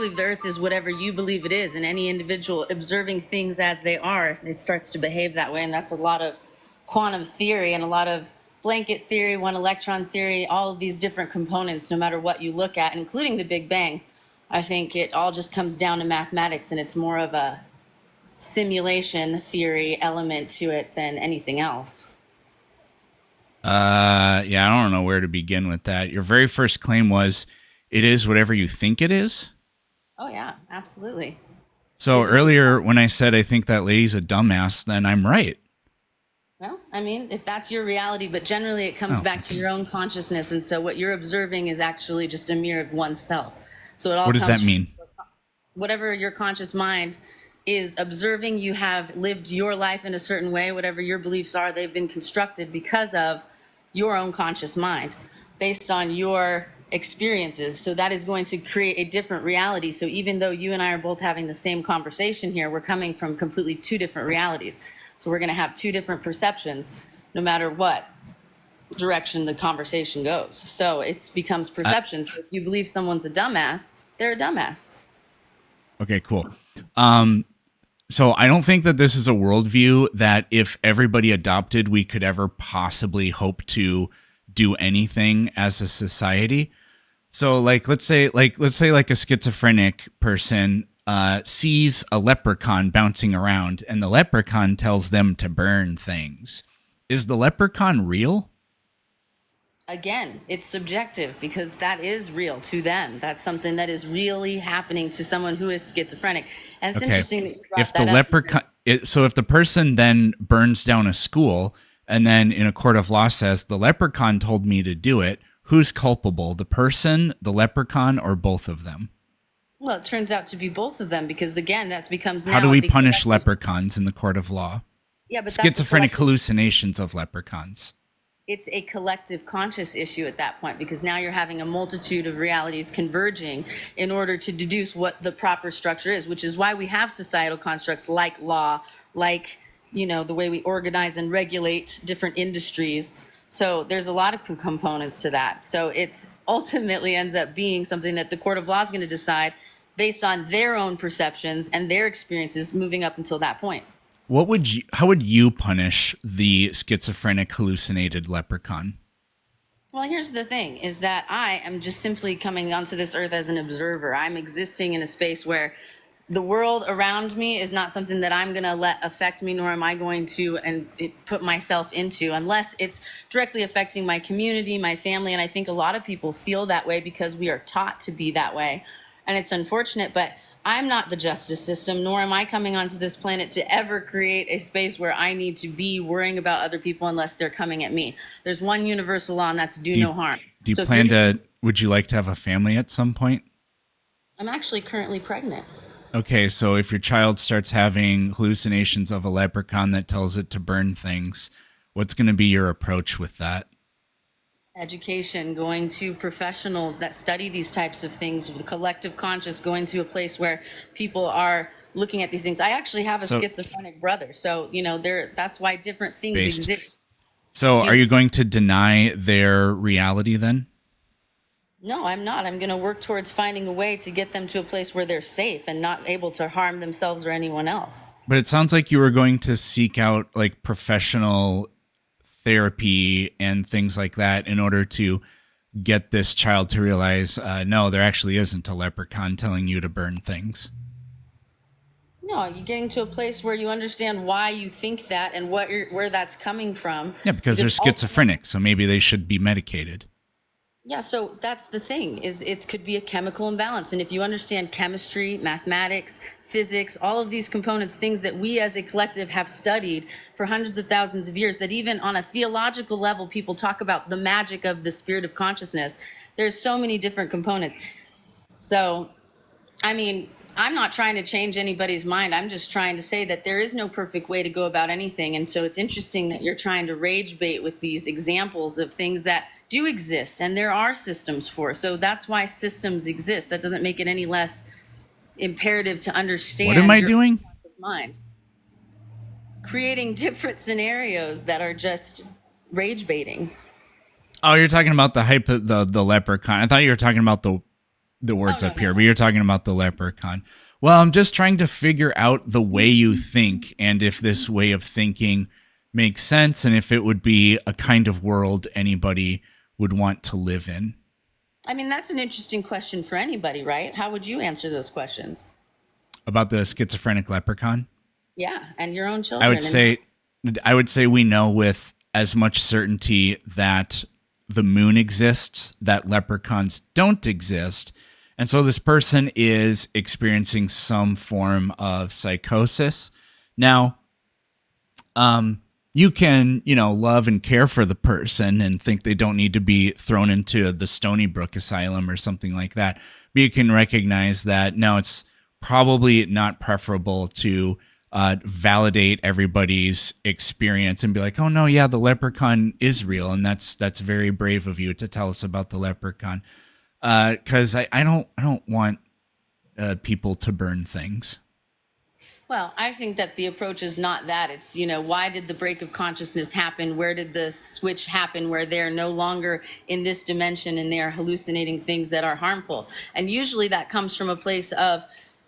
believe the earth is whatever you believe it is, and any individual observing things as they are, it starts to behave that way. And that's a lot of quantum theory and a lot of blanket theory, one electron theory, all of these different components, no matter what you look at, including the Big Bang. I think it all just comes down to mathematics, and it's more of a simulation theory element to it than anything else. Yeah, I don't know where to begin with that. Your very first claim was, it is whatever you think it is? Oh, yeah, absolutely. So earlier when I said I think that lady's a dumbass, then I'm right. Well, I mean, if that's your reality, but generally it comes back to your own consciousness. And so what you're observing is actually just a mirror of oneself. So it all What does that mean? Whatever your conscious mind is observing, you have lived your life in a certain way. Whatever your beliefs are, they've been constructed because of your own conscious mind based on your experiences. So that is going to create a different reality. So even though you and I are both having the same conversation here, we're coming from completely two different realities. So we're going to have two different perceptions no matter what direction the conversation goes. So it becomes perception. So if you believe someone's a dumbass, they're a dumbass. Okay, cool. So I don't think that this is a worldview that if everybody adopted, we could ever possibly hope to do anything as a society. So let's say a schizophrenic person sees a leprechaun bouncing around and the leprechaun tells them to burn things. Is the leprechaun real? Again, it's subjective because that is real to them. That's something that is really happening to someone who is schizophrenic. And it's interesting that you brought if that the up. leprechaun, so if the person then burns down a school and then in a court of law says the leprechaun told me to do it, who's culpable? The person, the leprechaun, or both of them? Well, it turns out to be both of them because, again, that becomes now... How do we punish leprechauns in the court of law? Yeah, but schizophrenic hallucinations of leprechauns. It's a collective conscious issue at that point because now you're having a multitude of realities converging in order to deduce what the proper structure is, which is why we have societal constructs like law, like, the way we organize and regulate different industries. So there's a lot of components to that. So it's ultimately ends up being something that the court of law is going to decide based on their own perceptions and their experiences moving up until that point. How would you punish the schizophrenic hallucinated leprechaun? Well, here's the thing, is that I am just simply coming onto this earth as an observer. I'm existing in a space where the world around me is not something that I'm going to let affect me, nor am I going to put myself into unless it's directly affecting my community, my family. And I think a lot of people feel that way because we are taught to be that way. And it's unfortunate, but I'm not the justice system, nor am I coming onto this planet to ever create a space where I need to be worrying about other people unless they're coming at me. There's one universal law, and that's do no harm. Would you like to have a family at some point? I'm actually currently pregnant. Okay, so if your child starts having hallucinations of a leprechaun that tells it to burn things, what's going to be your approach with that? Education, going to professionals that study these types of things, the collective conscious, going to a place where people are looking at these things. I actually have a schizophrenic brother, so that's why different things exist. So are you going to deny their reality then? No, I'm not. I'm going to work towards finding a way to get them to a place where they're safe and not able to harm themselves or anyone else. But it sounds like you were going to seek out professional therapy and things like that in order to get this child to realize, no, there actually isn't a leprechaun telling you to burn things. No, you're getting to a place where you understand why you think that and where that's coming from. Yeah, because they're schizophrenic, so maybe they should be medicated. Yeah, so that's the thing, is it could be a chemical imbalance. And if you understand chemistry, mathematics, physics, all of these components, things that we as a collective have studied for hundreds of thousands of years, that even on a theological level, people talk about the magic of the spirit of consciousness. There's so many different components. So, I mean, I'm not trying to change anybody's mind. I'm just trying to say that there is no perfect way to go about anything. And so it's interesting that you're trying to rage bait with these examples of things that do exist and there are systems for. So that's why systems exist. That doesn't make it any less imperative to understand. What am I doing? Mind. Creating different scenarios that are just rage baiting. Oh, you're talking about the leprechaun. I thought you were talking about the Oh, words no, up no, here, no. but you're talking about the leprechaun. Well, I'm just trying to figure out the way you think and if this way of thinking makes sense and if it would be a kind of world anybody would want to live in. I mean, that's an interesting question for anybody, right? How would you answer those questions? About the schizophrenic leprechaun? Yeah, and your own I would children. And say I would say we know with as much certainty that the moon exists, that leprechauns don't exist. And so this person is experiencing some form of psychosis. Now, you can, love and care for the person and think they don't need to be thrown into the Stony Brook Asylum or something like that. But you can recognize that, no, it's probably not preferable to validate everybody's experience and be like, oh no, yeah, the leprechaun is real, and that's very brave of you to tell us about the leprechaun. Because I don't want people to burn things. well, I think that the approach is not that. It's, why did the break of consciousness happen? Where did the switch happen where they're no longer in this dimension and they're hallucinating things that are harmful? And usually that comes from a place of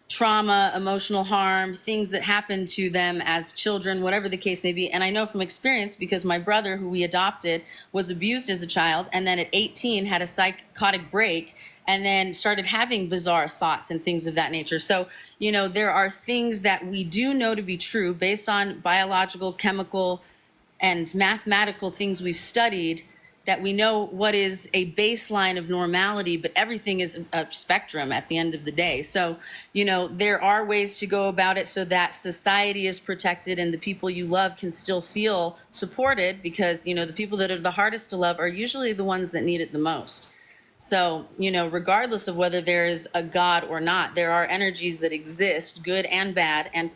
trauma, emotional harm, things that happened to them as children, whatever the case may be. And I know from experience because my brother, who we adopted, was abused as a child and then at 18 had a psychotic break and then started having bizarre thoughts and things of that nature. So, there are things that we do know to be true based on biological, chemical, and mathematical things we've studied, that we know what is a baseline of normality, but everything is a spectrum at the end of the day. So, there are ways to go about it so that society is protected and the people you love can still feel supported, because, the people that are the hardest to love are usually the ones that need it the most. So, regardless of whether there is a God or not, there are energies that exist, good and bad, and,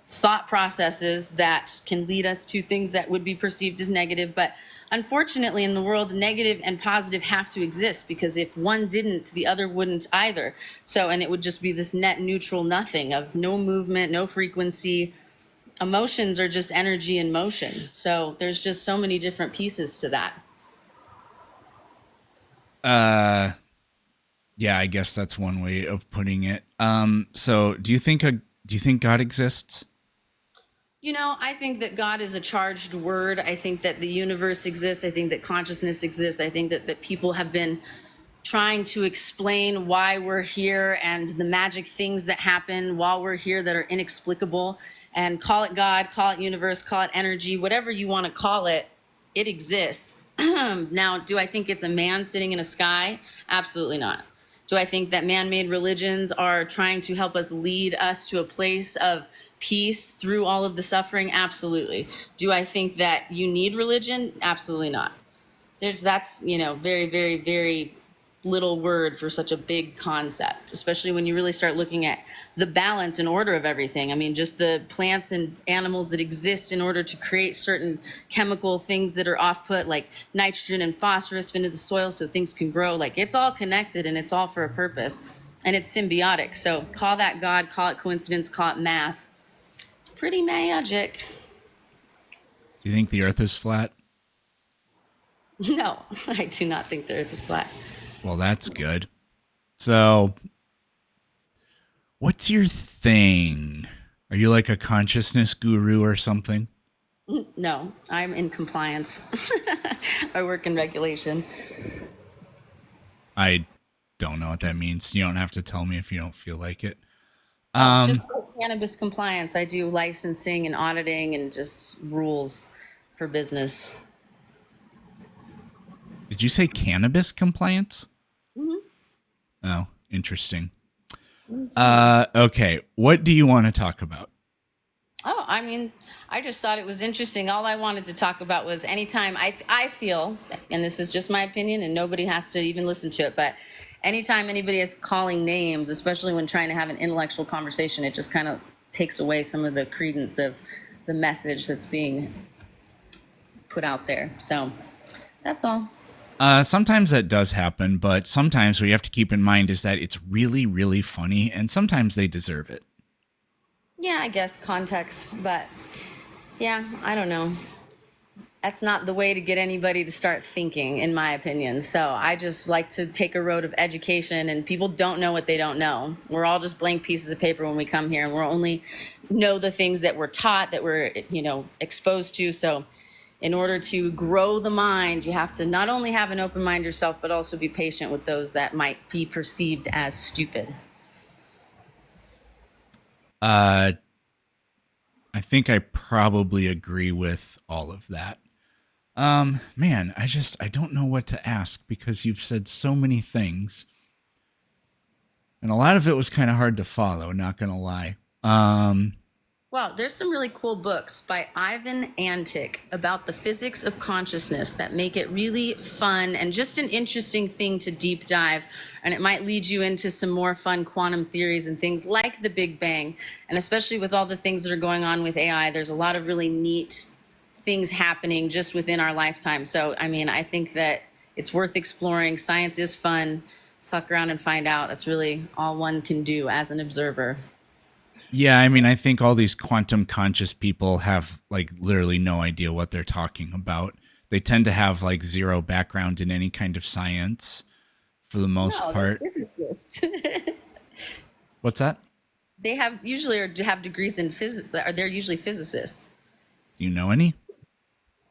thought processes that can lead us to things that would be perceived as negative. But unfortunately, in the world, negative and positive have to exist, because if one didn't, the other wouldn't either. So, and it would just be this net neutral nothing of no movement, no frequency. Emotions are just energy in motion. So there's just so many different pieces to that. Yeah, I guess that's one way of putting it. So do you think God exists? I think that God is a charged word. I think that the universe exists. I think that consciousness exists. I think that people have been trying to explain why we're here and the magic things that happen while we're here that are inexplicable. And call it God, call it universe, call it energy, whatever you want to call it, it exists. Now, do I think it's a man sitting in a sky? Absolutely not. Do I think that man-made religions are trying to help us lead us to a place of peace through all of the suffering? Absolutely. Do I think that you need religion? Absolutely not. That's, very, very, very little word for such a big concept, especially when you really start looking at the balance and order of everything. I mean, just the plants and animals that exist in order to create certain chemical things that are off-put, like nitrogen and phosphorus into the soil so things can grow. Like, it's all connected and it's all for a purpose, and it's symbiotic. So call that God, call it coincidence, call it math. It's pretty magic. Do you think the earth is flat? No, I do not think the earth is flat. Well, that's good. So, what's your thing? Are you like a consciousness guru or something? No, I'm in compliance. I work in regulation. I don't know what that means. You don't have to tell me if you don't feel like it. Just cannabis compliance. I do licensing and auditing and just rules for business. Did you say cannabis compliance? Oh, interesting. Okay. What do you want to talk about? Oh, I mean, I just thought it was interesting. All I wanted to talk about was anytime I feel, and this is just my opinion and nobody has to even listen to it, but anytime anybody is calling names, especially when trying to have an intellectual conversation, it just kind of takes away some of the credence of the message that's being put out there. So that's all. Sometimes that does happen, but sometimes what you have to keep in mind is that it's really, really funny, and sometimes they deserve it. Yeah, I guess context, but yeah, I don't know. That's not the way to get anybody to start thinking, in my opinion. So I just like to take a road of education, and people don't know what they don't know. We're all just blank pieces of paper when we come here, and we're only know the things that we're taught, that we're, exposed to. So in order to grow the mind, you have to not only have an open mind yourself, but also be patient with those that might be perceived as stupid. I think I probably agree with all of that. Man, I don't know what to ask because you've said so many things. And a lot of it was kind of hard to follow, not going to lie. Well, there's some really cool books by Ivan Antic about the physics of consciousness that make it really fun and just an interesting thing to deep dive. And it might lead you into some more fun quantum theories and things like the Big Bang. And especially with all the things that are going on with AI, there's a lot of really neat things happening just within our lifetime. So, I mean, I think that it's worth exploring. Science is fun. Fuck around and find out. That's really all one can do as an observer. Yeah, I mean, I think all these quantum conscious people have like literally no idea what they're talking about. They tend to have like zero background in any kind of science for the most part. They're physicists. What's that? They have usually or have degrees in physics, or they're usually physicists. Do you know any?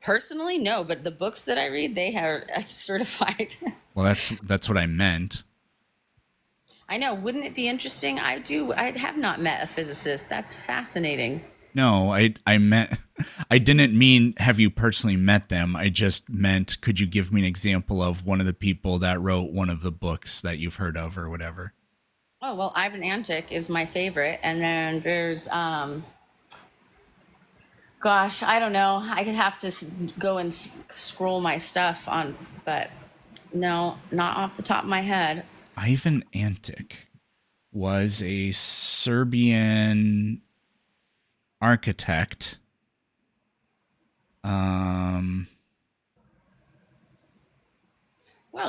Personally, no, but the books that I read, they are certified. Well, that's what I meant. I know. Wouldn't it be interesting? I have not met a physicist. That's fascinating. No, I meant I didn't mean have you personally met them. I just meant could you give me an example of one of the people that wrote one of the books that you've heard of or whatever? Oh, well, Ivan Antic is my favorite. And then there's gosh, I don't know. I could have to go and scroll my stuff on, but no, not off the top of my head. Ivan Antic was a Serbian architect. Well,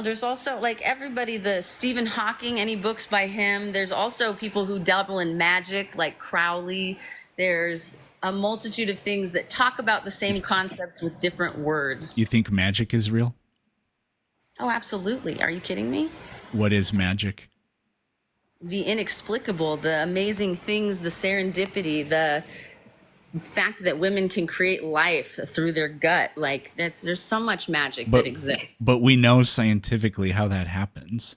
there's also like everybody, the Stephen Hawking, any books by him. There's also people who dabble in magic, like Crowley. There's a multitude of things that talk about the same concepts with different words. You think magic is real? Oh, absolutely. Are you kidding me? What is magic? The inexplicable, the amazing things, the serendipity, the fact that women can create life through their gut. Like there's so much magic that exists. But we know scientifically how that happens.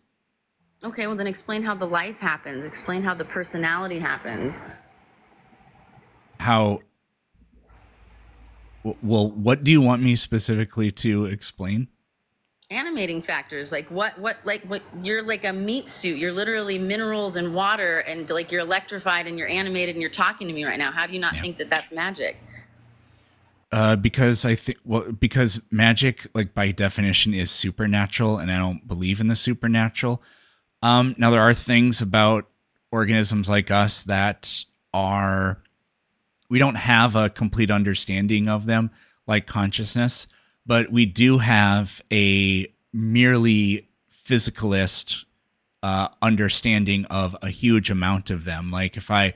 Okay, well then explain how the life happens. Explain how the personality happens. How? Well, what do you want me specifically to explain? Animating factors, like what you're like a meat suit. You're literally minerals and water, and like you're electrified and you're animated and you're talking to me right now. How do you not think that that's magic? Because because magic, like by definition, is supernatural, and I don't believe in the supernatural. Now there are things about organisms like us that we don't have a complete understanding of them, like consciousness. But we do have a merely physicalist understanding of a huge amount of them. Like I'm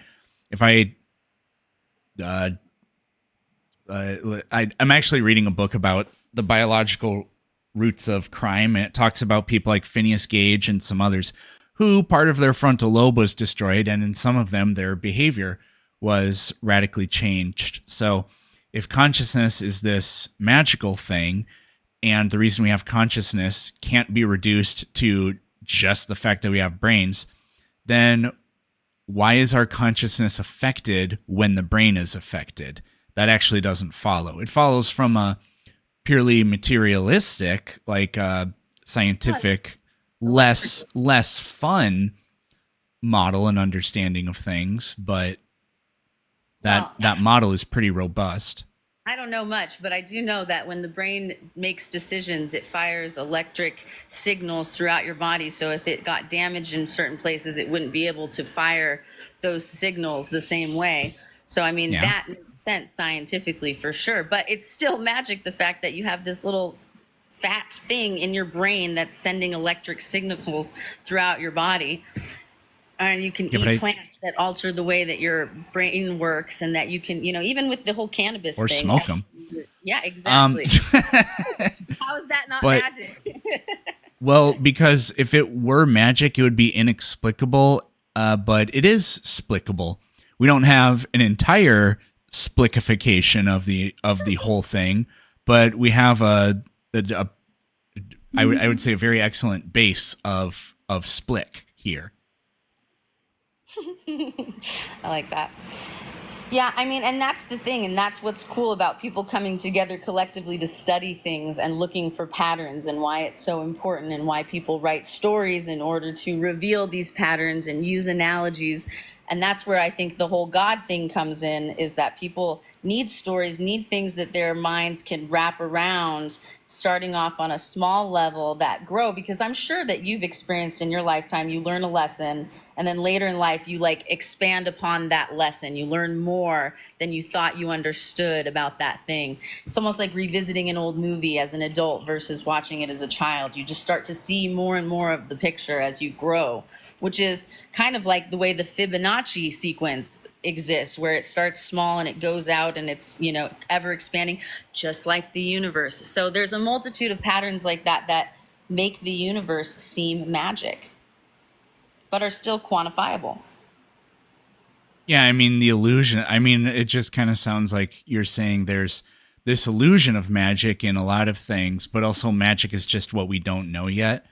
actually reading a book about the biological roots of crime, and it talks about people like Phineas Gage and some others who part of their frontal lobe was destroyed, and in some of them their behavior was radically changed. So if consciousness is this magical thing, and the reason we have consciousness can't be reduced to just the fact that we have brains, then why is our consciousness affected when the brain is affected? That actually doesn't follow. It follows from a purely materialistic, like scientific, less fun model and understanding of things, but that model is pretty robust. I don't know much, but I do know that when the brain makes decisions, it fires electric signals throughout your body. So if it got damaged in certain places, it wouldn't be able to fire those signals the same way. So, I mean, that makes sense scientifically for sure, but it's still magic, the fact that you have this little fat thing in your brain that's sending electric signals throughout your body. And you can eat plants that alter the way that your brain works, and that you can, even with the whole cannabis or thing. Smoke them. Yeah, Um, exactly. How is that not but magic? well, because if it were magic, it would be inexplicable. But it is splicable. We don't have an entire splikification of the whole thing, but we have a I would say a very excellent base of splick here. I like that. Yeah, I mean, and that's the thing, and that's what's cool about people coming together collectively to study things and looking for patterns, and why it's so important, and why people write stories in order to reveal these patterns and use analogies. And that's where I think the whole God thing comes in, is that people need stories, need things that their minds can wrap around, starting off on a small level that grow. Because I'm sure that you've experienced in your lifetime, you learn a lesson, and then later in life you like expand upon that lesson, you learn more than you thought you understood about that thing. It's almost like revisiting an old movie as an adult versus watching it as a child. You just start to see more and more of the picture as you grow, which is kind of like the way the Fibonacci sequence exists, where it starts small and it goes out, and it's, ever expanding, just like the universe. So there's a multitude of patterns like that that make the universe seem magic, but are still quantifiable. Yeah, I mean the illusion. I mean, it just kind of sounds like you're saying there's this illusion of magic in a lot of things, but also magic is just what we don't know yet.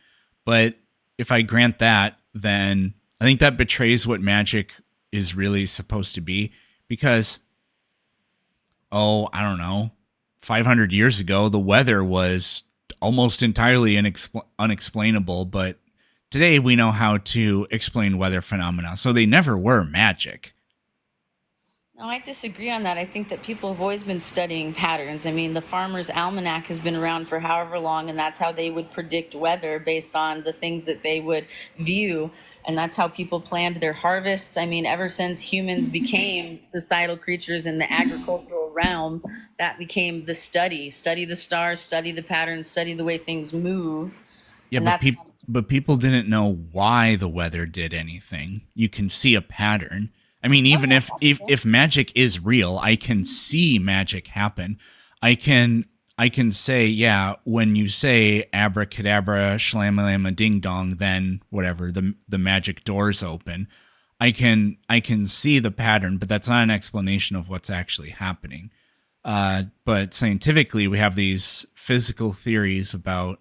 But if I grant that, then I think that betrays what magic is really supposed to be, because I don't know, 500 years ago the weather was almost entirely unexplainable, but today we know how to explain weather phenomena. So they never were magic. No, I disagree on that. I think that people have always been studying patterns. I mean, the Farmer's Almanac has been around for however long, and that's how they would predict weather based on the things that they would view. And that's how people planned their harvests. I mean, ever since humans became societal creatures in the agricultural realm, that became the study the stars, study the patterns, study the way things move. Yeah, And that's but people didn't know why the weather did anything. You can see a pattern. I mean, oh, even yeah, if magic is real, I can see magic happen. I can say, yeah, when you say abracadabra, shalamalama, ding dong, then whatever, the magic doors open. I can see the pattern, but that's not an explanation of what's actually happening. But scientifically, we have these physical theories about,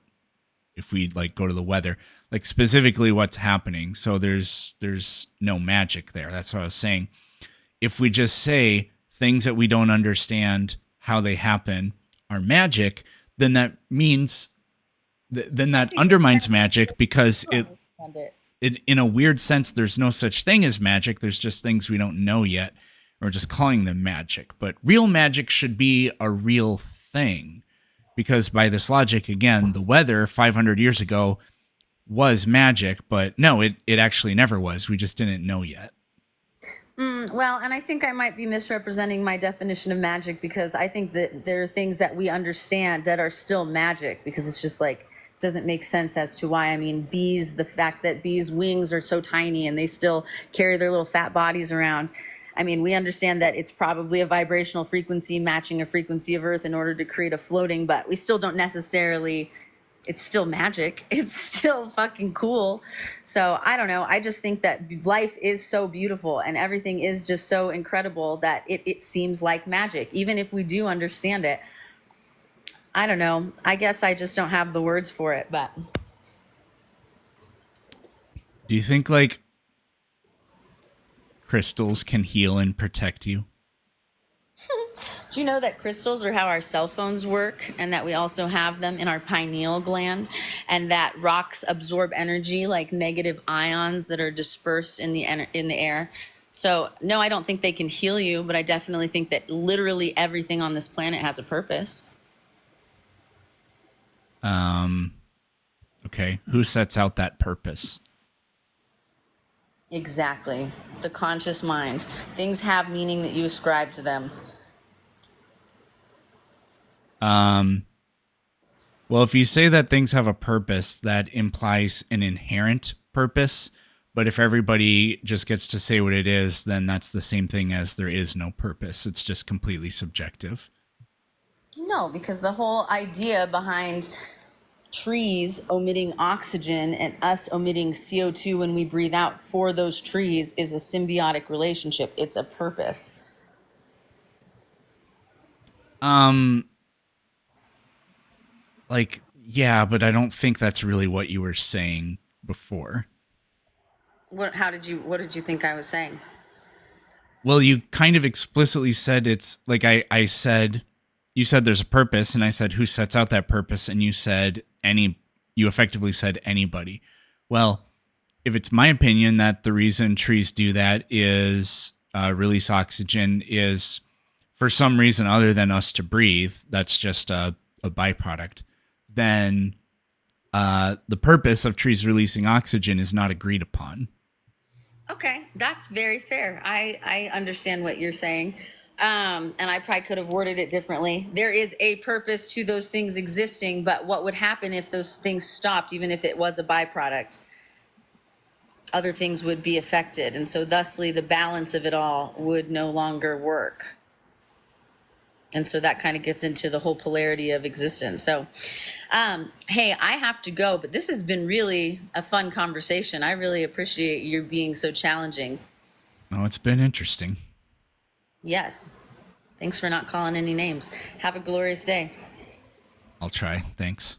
if we like go to the weather, like specifically what's happening. So there's no magic there. That's what I was saying. If we just say things that we don't understand how they happen are magic, then that means then that undermines magic, because it in a weird sense there's no such thing as magic. There's just things we don't know yet. We're just calling them magic. But real magic should be a real thing. Because by this logic, again, the weather 500 years ago was magic, but no, it actually never was. We just didn't know yet. Well, and I think I might be misrepresenting my definition of magic, because I think that there are things that we understand that are still magic, because it's just like doesn't make sense as to why. I mean, bees, the fact that bees' wings are so tiny and they still carry their little fat bodies around. I mean, we understand that it's probably a vibrational frequency matching a frequency of Earth in order to create a floating, but we still don't necessarily, it's still magic. It's still fucking cool. So I don't know. I just think that life is so beautiful and everything is just so incredible that it seems like magic, even if we do understand it. I don't know. I guess I just don't have the words for it, but Do you think like crystals can heal and protect you? do you know that crystals are how our cell phones work, and that we also have them in our pineal gland, and that rocks absorb energy like negative ions that are dispersed in the air? So, no, I don't think they can heal you, but I definitely think that literally everything on this planet has a purpose. Okay. Who sets out that purpose? Exactly. The conscious mind. Things have meaning that you ascribe to them. Well, if you say that things have a purpose, that implies an inherent purpose. But if everybody just gets to say what it is, then that's the same thing as there is no purpose. It's just completely subjective. No, because the whole idea behind trees omitting oxygen and us omitting CO2 when we breathe out for those trees is a symbiotic relationship. It's a purpose. Um, like, yeah, but I don't think that's really what you were saying before. What did you think I was saying? Well, you kind of explicitly said it's like I said, you said there's a purpose, and I said who sets out that purpose, and you said you effectively said anybody. Well, if it's my opinion that the reason trees do that is release oxygen is for some reason other than us to breathe, that's just a byproduct, then the purpose of trees releasing oxygen is not agreed upon. Okay, that's very fair. I understand what you're saying. And I probably could have worded it differently. There is a purpose to those things existing, but what would happen if those things stopped, even if it was a byproduct? Other things would be affected. And so, thusly, the balance of it all would no longer work. And so that kind of gets into the whole polarity of existence. So, hey, I have to go, but this has been really a fun conversation. I really appreciate you being so challenging. Oh, it's been interesting. Yes. Thanks for not calling any names. Have a glorious day. I'll try. Thanks.